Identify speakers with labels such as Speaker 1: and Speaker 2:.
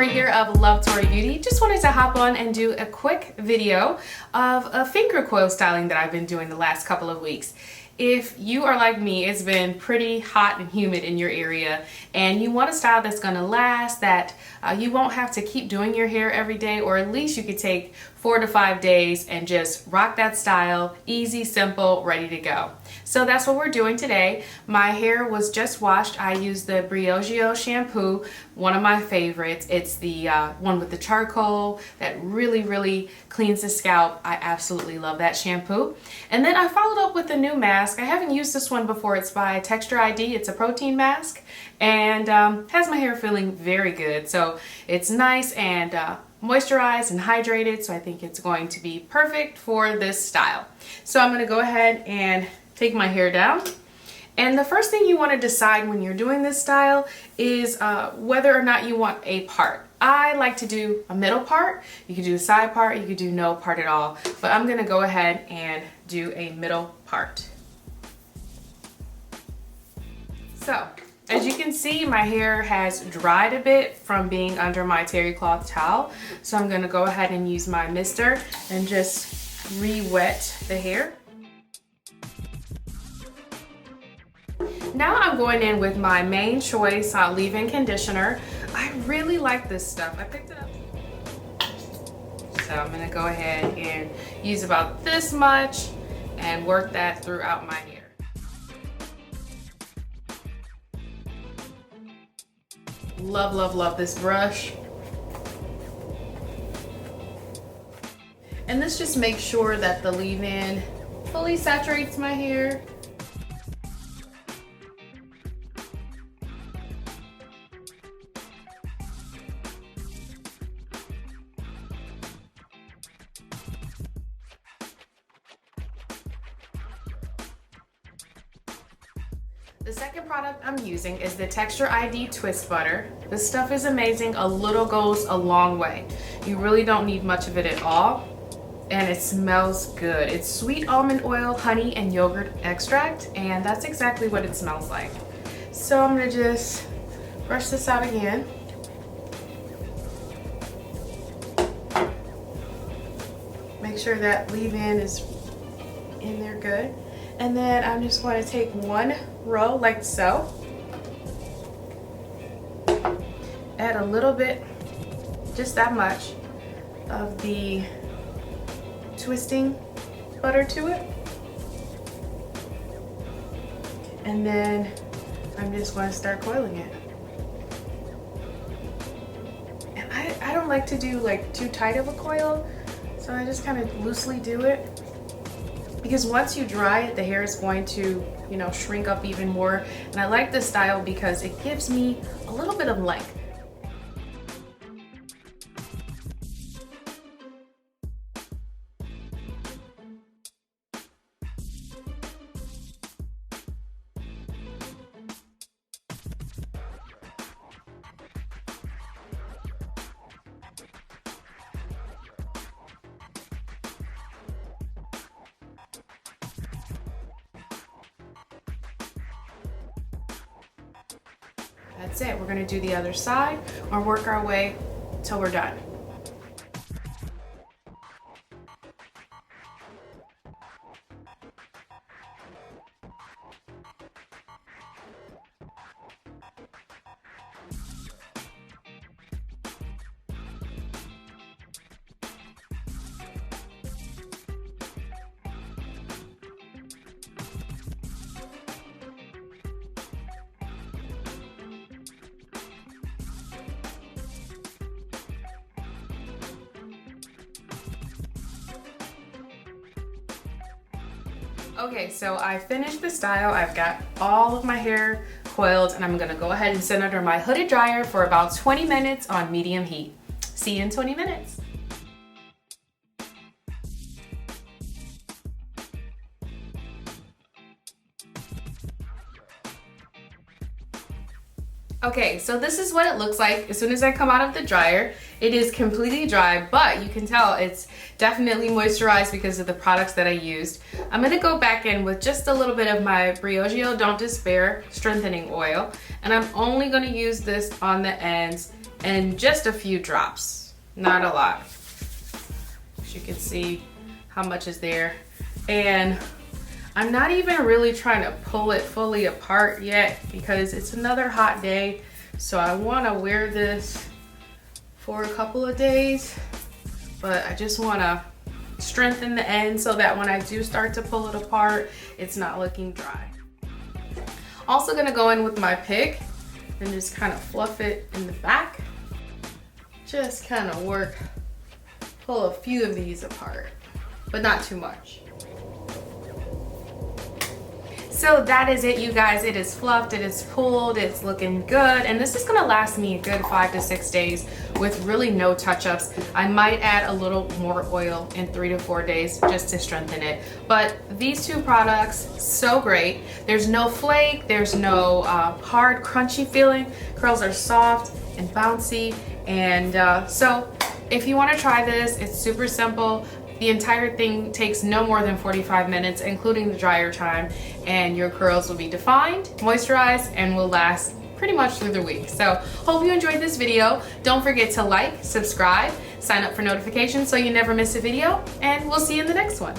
Speaker 1: Tori here of Love Tori Beauty. Just wanted to hop on and do a quick video of a finger coil styling that I've been doing the last couple of weeks. If you are like me, it's been pretty hot and humid in your area and you want a style that's gonna last, that you won't have to keep doing your hair every day, or at least you could take 4 to 5 days and just rock that style, easy, simple, ready to go. So that's what we're doing today. My hair was just washed. I used the Briogeo shampoo, one of my favorites. It's the one with the charcoal that really cleans the scalp. I absolutely love that shampoo. And then I followed up with a new mask. I haven't used this one before. It's by Texture ID. It's a protein mask and has my hair feeling very good. So it's nice and moisturized and hydrated, so I think it's going to be perfect for this style. So I'm going to go ahead and take my hair down. And the first thing you want to decide when you're doing this style is whether or not you want a part. I like to do a middle part. You could do a side part, you could do no part at all, but I'm going to go ahead and do a middle part. So as you can see, my hair has dried a bit from being under my terry cloth towel. So I'm going to go ahead and use my mister and just re-wet the hair. Now I'm going in with my main choice leave-in conditioner. I really like this stuff. I picked it up. So I'm going to go ahead and use about this much and work that throughout my hair. Love this brush. And this just makes sure that the leave-in fully saturates my hair. The second product I'm using is the Texture ID Twist Butter. This stuff is amazing. A little goes a long way. You really don't need much of it at all. And it smells good. It's sweet almond oil, honey, and yogurt extract. And that's exactly what it smells like. So I'm gonna just brush this out again. Make sure that leave-in is in there good. And then I'm just going to take one row like so. Add a little bit, just that much, of the twisting butter to it. And then I'm just going to start coiling it. And I don't like to do like too tight of a coil, so I just kind of loosely do it. Because once you dry it, the hair is going to, you know, shrink up even more. And I like this style because it gives me a little bit of length. That's it. We're going to do the other side or work our way till we're done. Okay, so I finished the style. I've got all of my hair coiled and I'm gonna go ahead and sit under my hooded dryer for about 20 minutes on medium heat. See you in 20 minutes. Okay, so this is what it looks like as soon as I come out of the dryer. It is completely dry, but you can tell it's definitely moisturized because of the products that I used. I'm gonna go back in with just a little bit of my Briogeo Don't Despair Strengthening Oil, and I'm only gonna use this on the ends and just a few drops, not a lot. As you can see how much is there. And I'm not even really trying to pull it fully apart yet because it's another hot day. So I want to wear this for a couple of days, but I just want to strengthen the end so that when I do start to pull it apart, it's not looking dry. Also gonna go in with my pick and just kind of fluff it in the back. Just kind of pull a few of these apart, but not too much. So that is it, you guys. It is fluffed, it is pulled, it's looking good, and this is gonna last me a good 5 to 6 days with really no touch-ups. I might add a little more oil in 3 to 4 days just to strengthen it. But these two products, so great. There's no flake, there's no hard, crunchy feeling. Curls are soft and bouncy, and so if you wanna try this, it's super simple. The entire thing takes no more than 45 minutes, including the dryer time, and your curls will be defined, moisturized, and will last pretty much through the week. So hope you enjoyed this video. Don't forget to like, subscribe, sign up for notifications so you never miss a video, and we'll see you in the next one.